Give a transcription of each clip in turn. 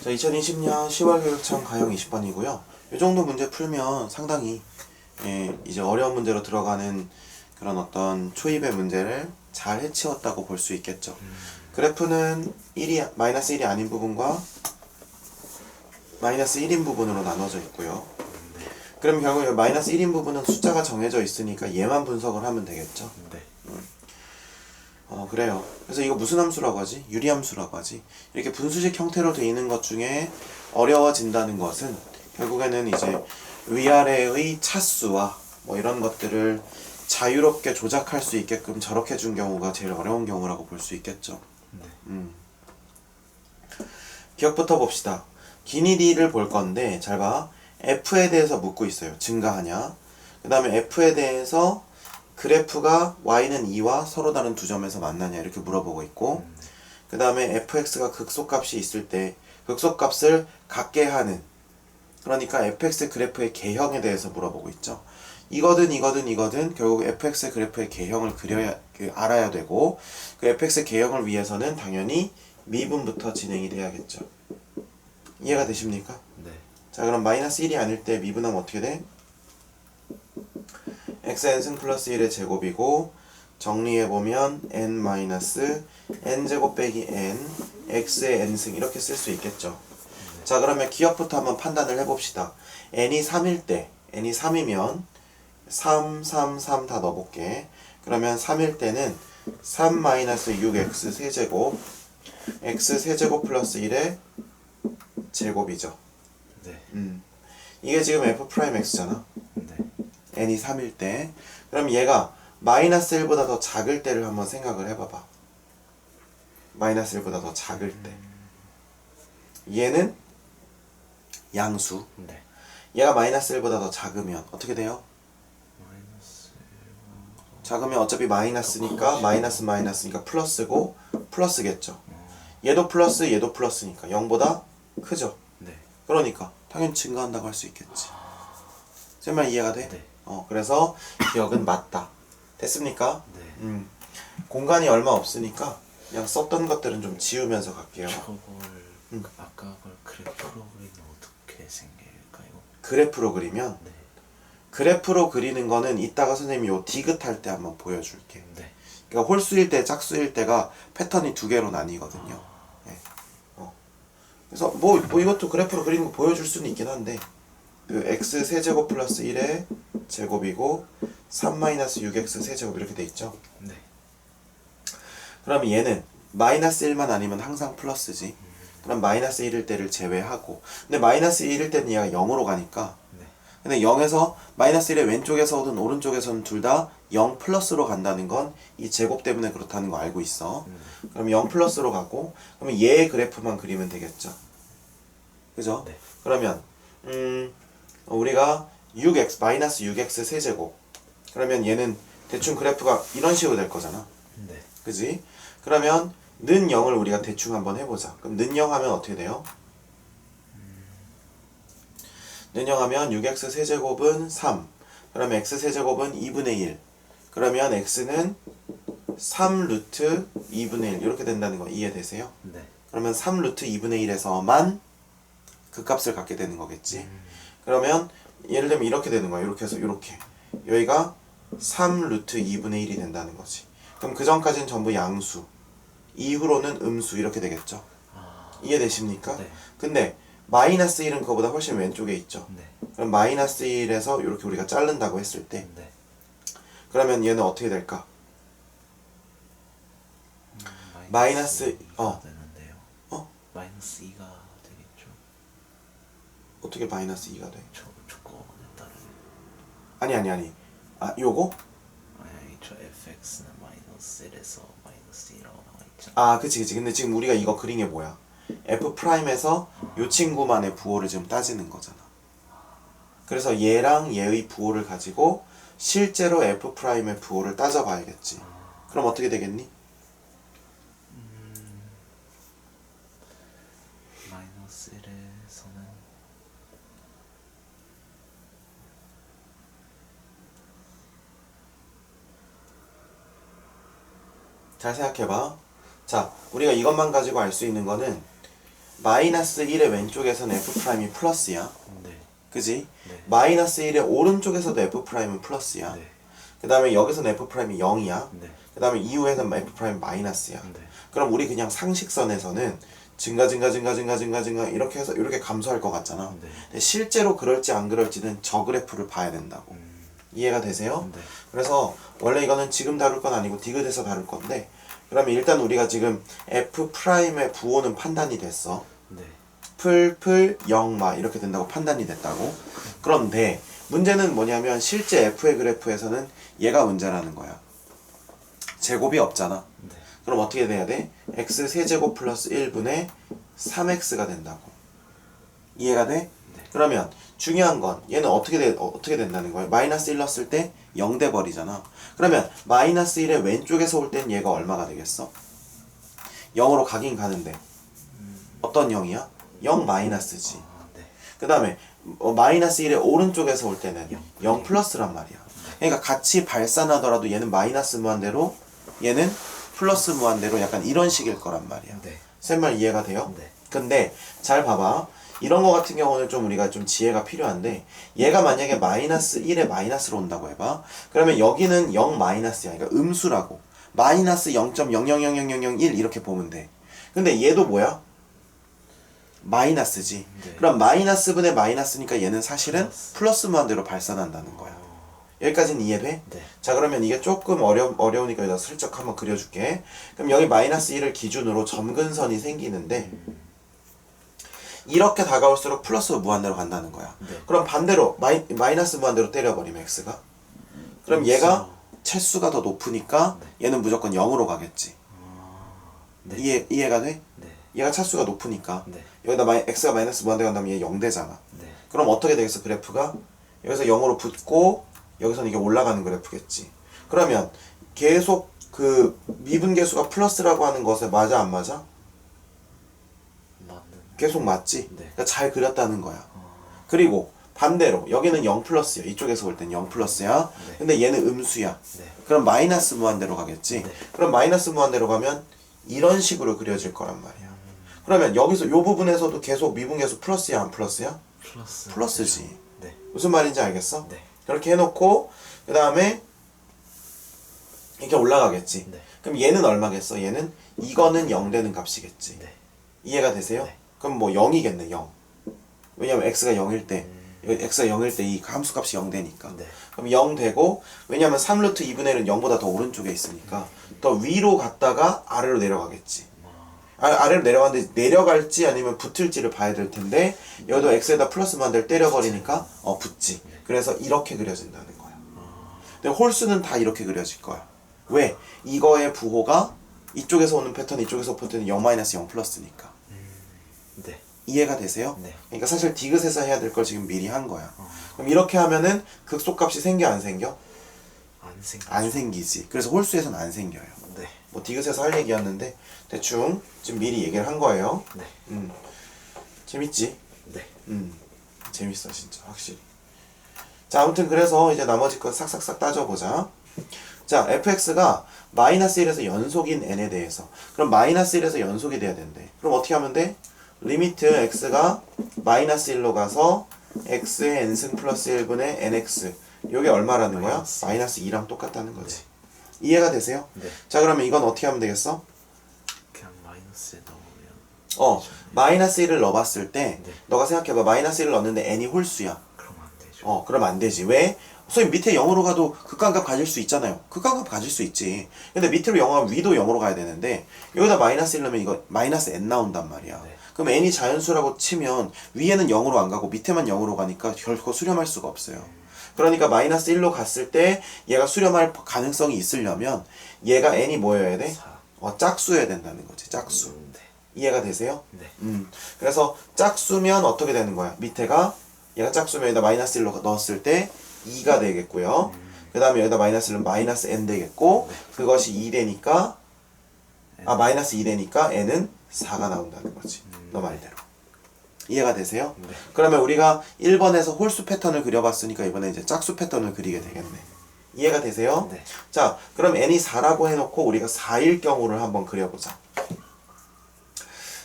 자, 2020년 10월 교육청 가형 20번이고요. 이 정도 문제 풀면 상당히 이제 어려운 문제로 들어가는 그런 어떤 초입의 문제를 잘 해치웠다고 볼 수 있겠죠. 그래프는 마이너스 1이 아닌 부분과 마이너스 1인 부분으로 나눠져 있고요. 그럼 결국 마이너스 1인 부분은 숫자가 정해져 있으니까 얘만 분석을 하면 되겠죠. 네. 그래요. 그래서 이거 무슨 함수라고 하지? 유리함수라고 하지. 이렇게 분수식 형태로 되어 있는 것 중에 어려워진다는 것은 결국에는 이제 위아래의 차수와 뭐 이런 것들을 자유롭게 조작할 수 있게끔 저렇게 준 경우가 제일 어려운 경우라고 볼 수 있겠죠. 네. 기억부터 봅시다. 길이를 볼 건데 잘 봐. F에 대해서 묻고 있어요. 증가하냐. 그 다음에 F에 대해서 그래프가 y는 2와 서로 다른 두 점에서 만나냐 이렇게 물어보고 있고, 그 다음에 fx가 극소값이 있을 때 극소값을 갖게 하는, 그러니까 fx 그래프의 개형에 대해서 물어보고 있죠. 이거든 결국 fx 그래프의 개형을 알아야 되고, 그 fx 개형을 위해서는 당연히 미분부터 진행이 돼야겠죠. 이해가 되십니까? 네. 자, 그럼 마이너스 1이 아닐 때 미분하면 어떻게 돼? xn승 플러스 1의 제곱이고, 정리해보면 n-n제곱 빼기 n x의 n승 이렇게 쓸 수 있겠죠. 자, 그러면 기억부터 한번 판단을 해봅시다. n이 3일 때, n이 3이면 3, 3, 3 다 넣어볼게. 그러면 3일 때는 3-6x 세제곱 x 세제곱 플러스 1의 제곱이죠. 네. 이게 지금 f'x잖아. 네. n이 3일 때. 그럼 얘가 마이너스 1보다 더 작을 때를 한번 생각을 해봐봐. 마이너스 1보다 더 작을 때. 얘는 양수. 네. 얘가 마이너스 1보다 더 작으면 어떻게 돼요? 마이너스 작으면 어차피 마이너스니까 마이너스니까 플러스고 플러스겠죠. 얘도 플러스 얘도 플러스니까 0보다 크죠. 네. 그러니까 당연히 증가한다고 할 수 있겠지. 제 말 이해가 돼? 네. 그래서 기억은 맞다. 됐습니까? 네. 공간이 얼마 없으니까 그냥 썼던 것들은 좀 지우면서 갈게요. 저걸 아까 걸 그래프로 그리면 어떻게 생길까요? 그래프로 그리면 네. 그래프로 그리는 거는 이따가 선생님이 요 디귿 할 때 한번 보여줄게. 네. 그러니까 홀수일 때 짝수일 때가 패턴이 두 개로 나뉘거든요. 네. 그래서 뭐 이것도 그래프로 그리는 거 보여줄 수는 있긴 한데, 그 x 세제곱 플러스 1의 제곱이고 3-6x 세제곱 이렇게 돼 있죠. 네. 그럼 얘는 마이너스 1만 아니면 항상 플러스지. 그럼 마이너스 1일 때를 제외하고, 근데 마이너스 1일 때는 얘가 0으로 가니까, 네. 근데 0에서 마이너스 1의 왼쪽에서든 오른쪽에서는 둘 다 0 플러스로 간다는 건 이 제곱 때문에 그렇다는 거 알고 있어. 그럼 0 플러스로 가고, 그러면 얘의 그래프만 그리면 되겠죠. 그죠? 네. 그러면 우리가 6x 마이너스 6x 세제곱, 그러면 얘는 대충 그래프가 이런 식으로 될 거잖아. 네. 그지? 그러면 는 0을 우리가 대충 한번 해보자. 그럼 는 0 하면 어떻게 돼요? 는 0 하면 6x 세제곱은 3. 그러면 x 세제곱은 2분의 1. 그러면 x는 3 루트 2분의 1 이렇게 된다는 거 이해되세요? 네. 그러면 3 루트 2분의 1에서만 그 값을 갖게 되는 거겠지. 그러면 예를 들면 이렇게 되는 거야. 이렇게 해서 이렇게. 여기가 3 루트 2분의 1이 된다는 거지. 그럼 그 전까지는 전부 양수. 이후로는 음수 이렇게 되겠죠. 이해되십니까? 네. 근데 마이너스 1은 그거보다 훨씬 왼쪽에 있죠. 네. 그럼 마이너스 1에서 이렇게 우리가 자른다고 했을 때, 네. 그러면 얘는 어떻게 될까? 마이너스 2가 되는데요. 마이너스 2가 되겠죠. 어떻게 마이너스 2가 돼? 조건에 따른. 아니. 요거? 아니, 저 fx는 마이너스 1에서 마이너스 2라고 나와 있죠. 그치. 근데 지금 우리가 이거 그린 게 뭐야? F'에서 요 친구만의 부호를 지금 따지는 거잖아. 그래서 얘랑 얘의 부호를 가지고 실제로 F'의 부호를 따져봐야겠지. 그럼 어떻게 되겠니? 마이너스 1에서는 잘 생각해봐. 자, 우리가 이것만 가지고 알 수 있는 거는 마이너스 1의 왼쪽에서는 F'이 플러스야. 네. 그지? 네. 마이너스 1의 오른쪽에서도 F'은 플러스야. 네. 그 다음에 여기서는 F'이 0이야. 네. 그 다음에 이후에는 F' 마이너스야. 네. 그럼 우리 그냥 상식선에서는 증가 이렇게 해서 이렇게 감소할 것 같잖아. 네. 근데 실제로 그럴지 안 그럴지는 저 그래프를 봐야 된다고. 이해가 되세요? 네. 그래서 원래 이거는 지금 다룰 건 아니고 디귿에서 다룰 건데, 그러면 일단 우리가 지금 F'의 부호는 판단이 됐어. 네. 풀 0, 이렇게 된다고 판단이 됐다고. 그런데 문제는 뭐냐면 실제 F의 그래프에서는 얘가 문제라는 거야. 제곱이 없잖아. 네. 그럼 어떻게 돼야 돼? x 세제곱 플러스 1분의 3x가 된다고. 이해가 돼? 네. 그러면 중요한 건 얘는 어떻게 된다는 거예요? 마이너스 1 넣었을 때 0 돼 버리잖아. 그러면 마이너스 1의 왼쪽에서 올 땐 얘가 얼마가 되겠어? 0으로 가긴 가는데 어떤 0이야? 0 마이너스지. 네. 그 다음에 마이너스 1의 오른쪽에서 올 때는 0 플러스란 말이야. 그러니까 같이 발산하더라도 얘는 마이너스 무한대로 얘는 플러스 무한대로 약간 이런 식일 거란 말이야. 네. 쌤 말 이해가 돼요? 네. 근데 잘 봐봐. 이런 거 같은 경우는 좀 우리가 좀 지혜가 필요한데, 얘가 만약에 마이너스 1에 마이너스로 온다고 해봐. 그러면 여기는 0 마이너스야. 그러니까 음수라고. 마이너스 0.000001 이렇게 보면 돼. 근데 얘도 뭐야? 마이너스지. 네. 그럼 마이너스 분의 마이너스니까 얘는 사실은 플러스 무한대로 발산한다는 거야. 여기까지는 이해돼? 네. 자, 그러면 이게 조금 어려우니까 여기다 슬쩍 한번 그려줄게. 그럼 여기 마이너스 1을 기준으로 점근선이 생기는데, 이렇게 다가올수록 플러스 무한대로 간다는 거야. 네. 그럼 반대로 마이너스 무한대로 때려버리면 x가, 그럼 얘가 채수가 더 높으니까 얘는 무조건 0으로 가겠지. 네. 이해가 돼? 네. 얘가 차수가 높으니까 네. 여기다 x가 마이너스 무한대로 간다면 얘 0 되잖아. 네. 그럼 어떻게 되겠어? 그래프가 여기서 0으로 붙고 여기서는 이게 올라가는 그래프겠지. 그러면 계속 그 미분계수가 플러스라고 하는 것에 맞아 안 맞아? 맞는. 계속 맞지? 네. 그러니까 잘 그렸다는 거야. 그리고 반대로 여기는 0 플러스야. 이쪽에서 볼 땐 0 플러스야. 네. 근데 얘는 음수야. 네. 그럼 마이너스 무한대로 가겠지. 네. 그럼 마이너스 무한대로 가면 이런 식으로 그려질 거란 말이야. 그러면 여기서 요 부분에서도 계속 미분계수 플러스야 안 플러스야? 플러스. 플러스지. 네. 무슨 말인지 알겠어? 네. 그렇게 해놓고 그 다음에 이렇게 올라가겠지. 네. 그럼 얘는 얼마겠어? 얘는 이거는 0 되는 값이겠지. 네. 이해가 되세요? 네. 그럼 뭐 0이겠네. 0. 왜냐면 x가 0일 때 x가 0일 때 이 함수값이 0 되니까. 네. 그럼 0 되고, 왜냐면 3루트 2분의 1은 0보다 더 오른쪽에 있으니까 더 위로 갔다가 아래로 내려가겠지. 아래로 내려가는데 내려갈지 아니면 붙을지를 봐야 될 텐데, 여기도 x에다 플러스 만들 때려버리니까 붙지. 그래서 이렇게 그려진다는 거야. 근데 홀수는 다 이렇게 그려질 거야. 왜? 이거의 부호가 이쪽에서 오는 패턴, 이쪽에서 오는 패턴이 0-0 플러스니까. 네. 이해가 되세요? 네. 그러니까 사실 디귿에서 해야 될 걸 지금 미리 한 거야. 그럼 이렇게 하면은 극소값이 생겨 안 생겨? 안 생겨. 안 생기지. 그래서 홀수에서는 안 생겨요. 네. 뭐 디귿에서 할 얘기였는데 대충 지금 미리 얘기를 한 거예요. 네. 재밌지? 네. 재밌어 진짜 확실히. 자, 아무튼 그래서 이제 나머지 거 싹싹싹 따져보자. 자, fx가 마이너스 1에서 연속인 n에 대해서, 그럼 마이너스 1에서 연속이 돼야 된대. 그럼 어떻게 하면 돼? 리미트 x가 마이너스 1로 가서 x의 n승 플러스 1분의 nx, 요게 얼마라는 거야? 마이너스. 마이너스 2랑 똑같다는 거지. 이해가 되세요? 네. 자, 그러면 이건 어떻게 하면 되겠어? 그냥 마이너스에 넣으면. 마이너스 1을 넣어봤을 때 네. 너가 생각해봐. 마이너스 1을 넣었는데 n이 홀수야. 그럼 안 되죠. 그럼 안 되지. 왜? 선생님 밑에 0으로 가도 극한값 가질 수 있잖아요. 극한값 가질 수 있지. 근데 밑으로 0 하면 위도 0으로 가야 되는데, 여기다 마이너스 1 넣으면 이거 마이너스 n 나온단 말이야. 네. 그럼 n이 자연수라고 치면 위에는 0으로 안 가고 밑에만 0으로 가니까 결코 수렴할 수가 없어요. 그러니까 마이너스 1로 갔을 때 얘가 수렴할 가능성이 있으려면 얘가 n이 뭐여야 돼? 4. 짝수여야 된다는 거지. 짝수. 네. 이해가 되세요? 네. 그래서 짝수면 어떻게 되는 거야? 밑에가 얘가 짝수면 여기다 마이너스 1로 넣었을 때 2가 되겠고요. 그 다음에 여기다 마이너스 1은 마이너스 n 되겠고, 그것이 2 되니까 마이너스 2 되니까 n은 4가 나온다는 거지. 너 말대로. 이해가 되세요? 네. 그러면 우리가 1번에서 홀수 패턴을 그려봤으니까 이번에 이제 짝수 패턴을 그리게 되겠네. 이해가 되세요? 네. 자, 그럼 n이 4라고 해놓고 우리가 4일 경우를 한번 그려보자.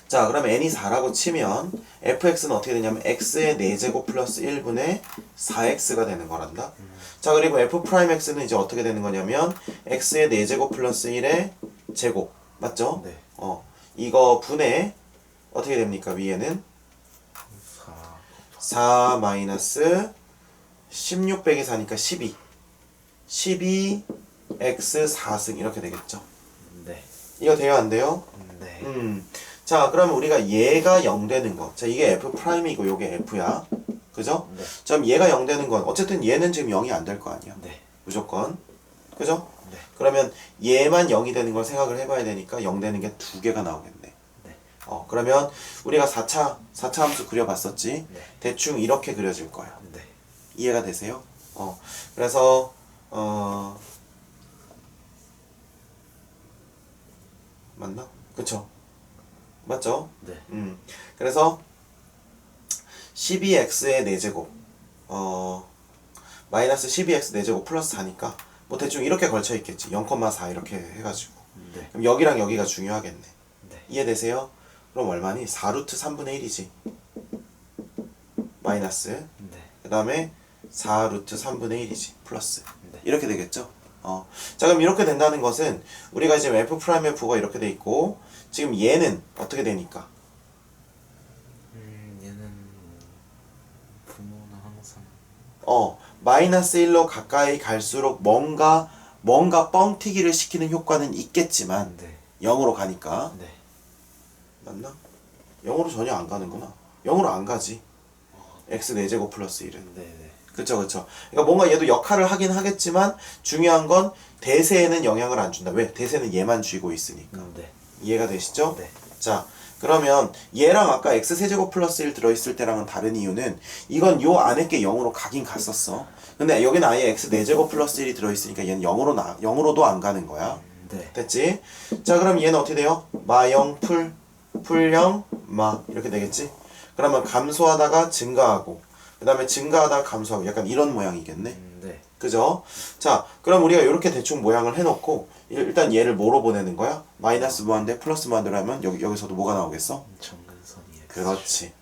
자, 그러면 n이 4라고 치면 fx는 어떻게 되냐면 x의 4제곱 플러스 1분의 4x가 되는 거란다. 자, 그리고 f'x는 이제 어떻게 되는 거냐면 x의 4제곱 플러스 1의 제곱. 맞죠? 네. 이거 분의 어떻게 됩니까? 위에는 4 마이너스 16 빼기 4니까 12. 12 x 4승 이렇게 되겠죠. 네. 이거 돼요, 안 돼요? 네. 자, 그러면 우리가 얘가 0 되는 거. 자, 이게 f'이고 요게 f야. 그죠? 네. 자, 그럼 얘가 0 되는 건 어쨌든 얘는 지금 0이 안 될 거 아니야. 네. 무조건. 그죠? 네. 그러면 얘만 0이 되는 걸 생각을 해봐야 되니까 0 되는 게 두 개가 나오겠네. 네. 그러면 우리가 4차 함수 그려봤었지? 네. 대충 이렇게 그려질 거야. 네. 이해가 되세요? 그래서 맞나? 그쵸? 맞죠? 네. 그래서 12x의 4제곱 마이너스 12x 4제곱 플러스 4니까 뭐 대충 이렇게 걸쳐 있겠지. 0,4 이렇게 해가지고. 네. 그럼 여기랑 여기가 중요하겠네. 네. 이해되세요? 그럼 얼마니? 4루트 3분의 1이지. 마이너스. 네. 그 다음에 4루트 3분의 1이지. 플러스. 네. 이렇게 되겠죠? 자, 그럼 이렇게 된다는 것은 우리가 지금 f'F가 이렇게 돼 있고 지금 얘는 어떻게 되니까? 얘는 부모는 항상 마이너스 1로 가까이 갈수록 뭔가 뻥튀기를 시키는 효과는 있겠지만 네. 0으로 가니까 네. 맞나? 0으로 전혀 안 가는구나. 0으로 안 가지. x 4제곱 플러스 1은. 네. 네. 그쵸. 그러니까 뭔가 얘도 역할을 하긴 하겠지만 중요한 건 대세에는 영향을 안 준다. 왜? 대세는 얘만 쥐고 있으니까. 네. 이해가 되시죠? 네. 자, 그러면 얘랑 아까 x 세제곱 플러스 1 들어있을 때랑은 다른 이유는 이건 요 안에 게 0으로 가긴 갔었어. 근데 여기는 아예 x 4제곱 플러스 1이 들어있으니까 얘는 0으로도 안 가는 거야. 네. 됐지? 자, 그럼 얘는 어떻게 돼요? 마영 풀영 마 이렇게 되겠지? 그러면 감소하다가 증가하고 그 다음에 증가하다가 감소하고 약간 이런 모양이겠네. 네. 그죠? 자, 그럼 우리가 이렇게 대충 모양을 해놓고 일단 얘를 뭐로 보내는 거야? 마이너스 무한대 플러스 무한대로 하면 여기서도 뭐가 나오겠어? 정근선이 그렇지.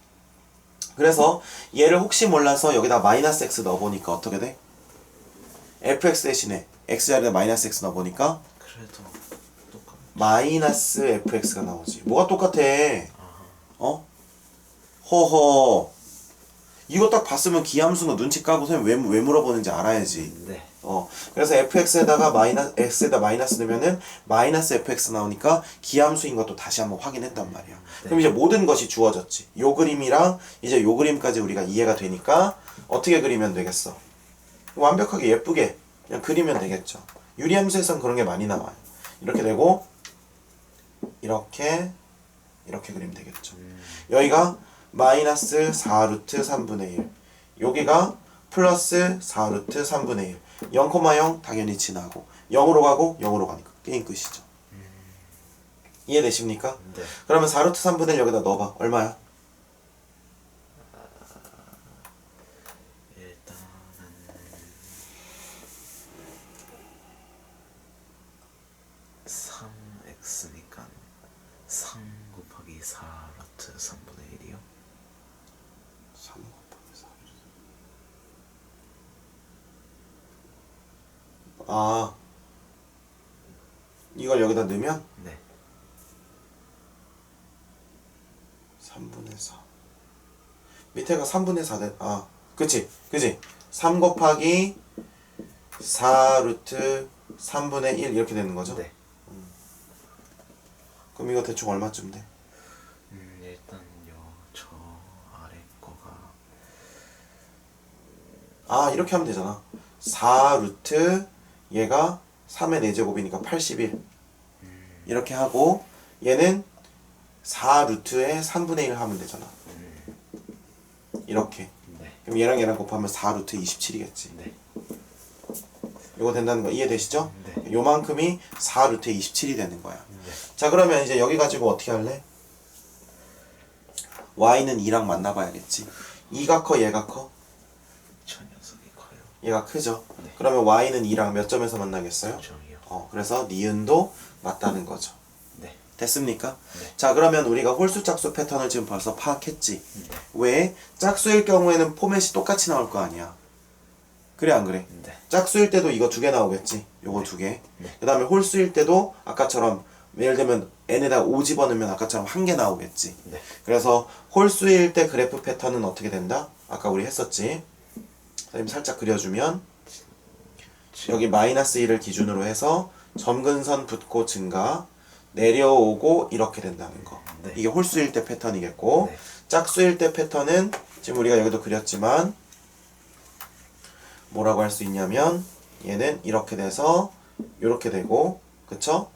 그래서 얘를 혹시 몰라서 여기다 마이너스 x 넣어보니까 어떻게 돼? fx 대신에 x 자리에 마이너스 x 넣어보니까 그래도 똑같. 마이너스 fx가 나오지. 뭐가 똑같아? 아하. 허허. 이거 딱 봤으면 기함수는 눈치 까고 선생님 왜 물어보는지 알아야지. 네. 그래서 fx에다가 x에다 마이너스 넣으면은 마이너스 fx 나오니까 기함수인 것도 다시 한번 확인했단 말이야. 네. 그럼 이제 모든 것이 주어졌지. 요 그림이랑 이제 요 그림까지 우리가 이해가 되니까 어떻게 그리면 되겠어? 완벽하게 예쁘게 그냥 그리면 되겠죠. 유리함수에선 그런 게 많이 나와요. 이렇게 되고 이렇게 그리면 되겠죠. 여기가 마이너스 4루트 3분의 1 여기가 플러스 4루트 3분의 1 0,0 당연히 지나고 0으로 가고 0으로 가니까 게임 끝이죠. 이해되십니까? 네. 그러면 4루트 3분의 1 여기다 넣어봐. 얼마야? 일단은 3x니까 3 곱하기 4 루트 3분의 1이요? 3 곱하기 4. 아, 이걸 여기다 넣으면 네. 3분의 4 밑에가 3분의 4 그치 3 곱하기 4 루트 3분의 1 이렇게 되는 거죠? 네. 그럼 이거 대충 얼마쯤 돼? 일단요 저 아래 거가 이렇게 하면 되잖아. 4 루트 얘가 3의 4제곱이니까 81 이렇게 하고 얘는 4 루트에 3분의 1 하면 되잖아. 이렇게. 네. 그럼 얘랑 곱하면 4 루트 27이겠지. 네. 이거 된다는 거 이해되시죠? 네. 요만큼이 4 루트 27이 되는 거야. 네. 자, 그러면 이제 여기 가지고 어떻게 할래? y는 2랑 만나봐야겠지. 2가 커 얘가 커? 저 녀석이 커요. 얘가 크죠? 네. 그러면 y는 2랑 몇 점에서 만나겠어요? 9점이요. 그래서 니은도 맞다는 거죠. 네. 됐습니까? 네. 자, 그러면 우리가 홀수 짝수 패턴을 지금 벌써 파악했지. 네. 왜? 짝수일 경우에는 포맷이 똑같이 나올 거 아니야. 그래 안 그래? 네. 짝수일 때도 이거 두 개 나오겠지. 요거 두 개. 네. 그 다음에 홀수일 때도 아까처럼 예를 들면 n에다 5 집어넣으면 아까처럼 한 개 나오겠지. 네. 그래서 홀수일 때 그래프 패턴은 어떻게 된다? 아까 우리 했었지. 선생님 살짝 그려주면 여기 마이너스 1을 기준으로 해서 점근선 붙고 증가 내려오고 이렇게 된다는 거. 네. 이게 홀수일 때 패턴이겠고 네. 짝수일 때 패턴은 지금 우리가 여기도 그렸지만 뭐라고 할 수 있냐면 얘는 이렇게 돼서 이렇게 되고 그쵸?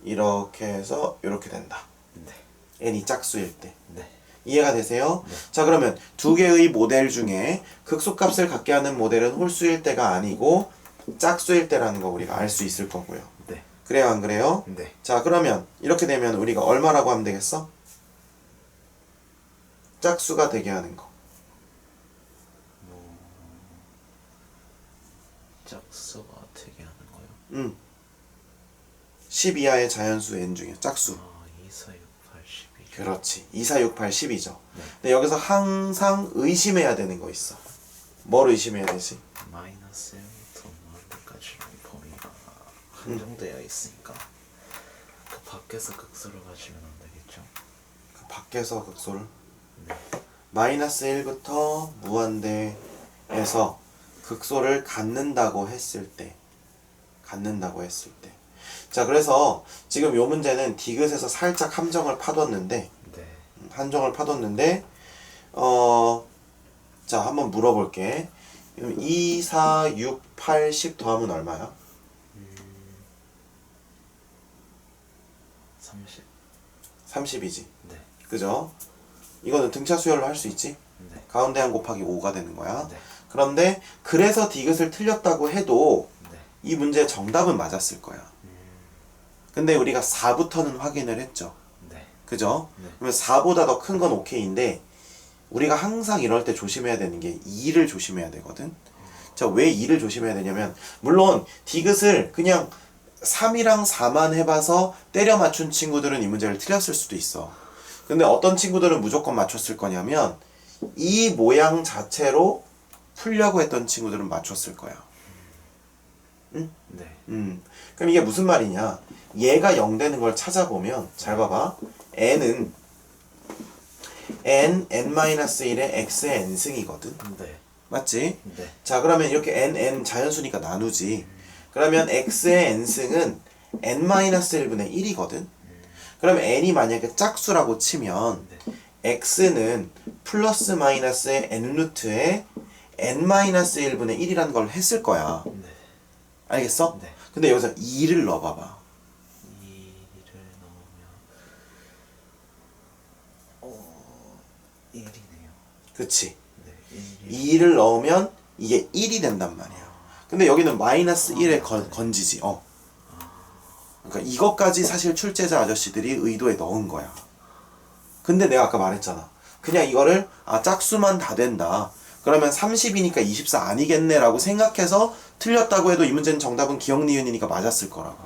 이렇게 해서 이렇게 된다. 네. n이 짝수일 때. 네. 이해가 되세요? 네. 자, 그러면 두 개의 모델 중에 극소값을 갖게 하는 모델은 홀수일 때가 아니고 짝수일 때라는 거 우리가 알 수 있을 거고요. 네. 그래요, 안 그래요? 네. 자, 그러면 이렇게 되면 우리가 얼마라고 하면 되겠어? 짝수가 되게 하는 거. 짝수가 되게 하는 거요? 10 이하의 자연수 n 중에 짝수. 2, 4, 6, 8, 12. 그렇지. 2, 4, 6, 8, 10이죠. 네. 근데 여기서 항상 의심해야 되는 거 있어. 뭘 의심해야 되지? 마이너스 1부터 무한대까지 범위가 한정되어 있으니까 그 밖에서 극소를 가지면 안 되겠죠? 그 밖에서 극소를 네. 마이너스 1부터 무한대에서 극소를 갖는다고 했을 때 자, 그래서 지금 요 문제는 디귿에서 살짝 함정을 파뒀는데 네. 자, 한번 물어볼게. 2, 4, 6, 8, 10 더하면 얼마야? 30. 30이지. 네. 그죠? 이거는 등차 수열로 할 수 있지? 네. 가운데 한 곱하기 5가 되는 거야. 네. 그런데 그래서 디귿을 틀렸다고 해도 네. 이 문제의 정답은 맞았을 거야. 근데 우리가 4부터는 확인을 했죠. 네. 그죠? 네. 그러면 4보다 더 큰 건 오케이인데 우리가 항상 이럴 때 조심해야 되는 게 2를 조심해야 되거든. 자, 왜 2를 조심해야 되냐면 물론 디귿을 그냥 3이랑 4만 해봐서 때려 맞춘 친구들은 이 문제를 틀렸을 수도 있어. 근데 어떤 친구들은 무조건 맞췄을 거냐면 이 모양 자체로 풀려고 했던 친구들은 맞췄을 거야. 응? 네. 그럼 이게 무슨 말이냐? 얘가 0 되는 걸 찾아보면 잘 봐봐. n은 n-1의 x의 n승이거든. 네. 맞지? 네. 자, 그러면 이렇게 n 자연수니까 나누지. 그러면 x의 n승은 n-1분의 1이거든. 그럼 n이 만약에 짝수라고 치면 x는 플러스 마이너스의 n 루트에 n-1분의 1이라는 걸 했을 거야. 네. 알겠어? 네. 근데 여기서 2를 넣어봐봐. 2를 넣으면 1이네요. 그치? 네. 2를 넣으면 이게 1이 된단 말이야. 근데 여기는 마이너스 1에 건지지. 그러니까 이것까지 사실 출제자 아저씨들이 의도에 넣은 거야. 근데 내가 아까 말했잖아. 그냥 이거를 짝수만 다 된다. 그러면 30이니까 24 아니겠네 라고 생각해서 틀렸다고 해도 이 문제는 정답은 기억 니은이니까 맞았을 거라고.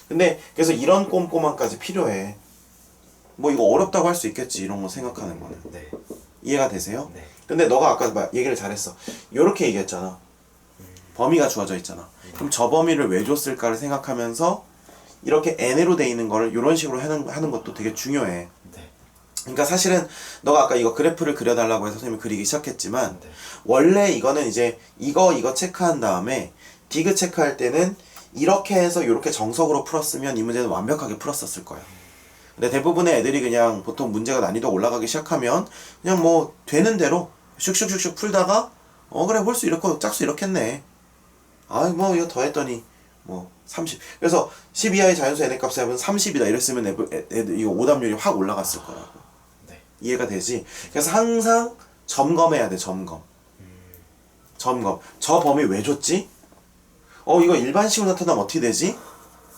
근데 그래서 이런 꼼꼼함까지 필요해. 뭐 이거 어렵다고 할 수 있겠지, 이런 거 생각하는 거는. 네. 이해가 되세요? 네. 근데 너가 아까 얘기를 잘했어. 요렇게 얘기했잖아. 범위가 주어져 있잖아. 그럼 저 범위를 왜 줬을까를 생각하면서 이렇게 n으로 돼 있는 거를 이런 식으로 하는 것도 되게 중요해. 네. 그러니까 사실은 너가 아까 이거 그래프를 그려달라고 해서 선생님이 그리기 시작했지만 네. 원래 이거는 이제 이거 체크한 다음에 디귿 체크할 때는 이렇게 해서 이렇게 정석으로 풀었으면 이 문제는 완벽하게 풀었었을 거야. 근데 대부분의 애들이 그냥 보통 문제가 난이도 올라가기 시작하면 그냥 뭐 되는 대로 슉슉슉슉 풀다가 그래 홀수 이렇고 짝수 이렇게 했네. 뭐 이거 더했더니 뭐 30. 그래서 10 이하의 자연수 n의 값을 하면 30이다 이랬으면 애들 이거 오답률이 확 올라갔을 거라고. 네. 이해가 되지? 그래서 항상 점검해야 돼. 점검. 저 범위 왜 줬지? 이거 일반식으로 나타나면 어떻게 되지?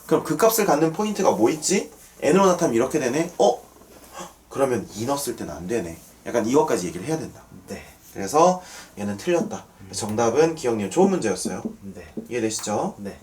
그럼 그 값을 갖는 포인트가 뭐 있지? n으로 나타나면 이렇게 되네? 그러면 2 넣었을 때는 안 되네. 약간 이것까지 얘기를 해야 된다. 네. 그래서 얘는 틀렸다. 정답은 기억력 좋은 문제였어요. 네. 이해되시죠? 네.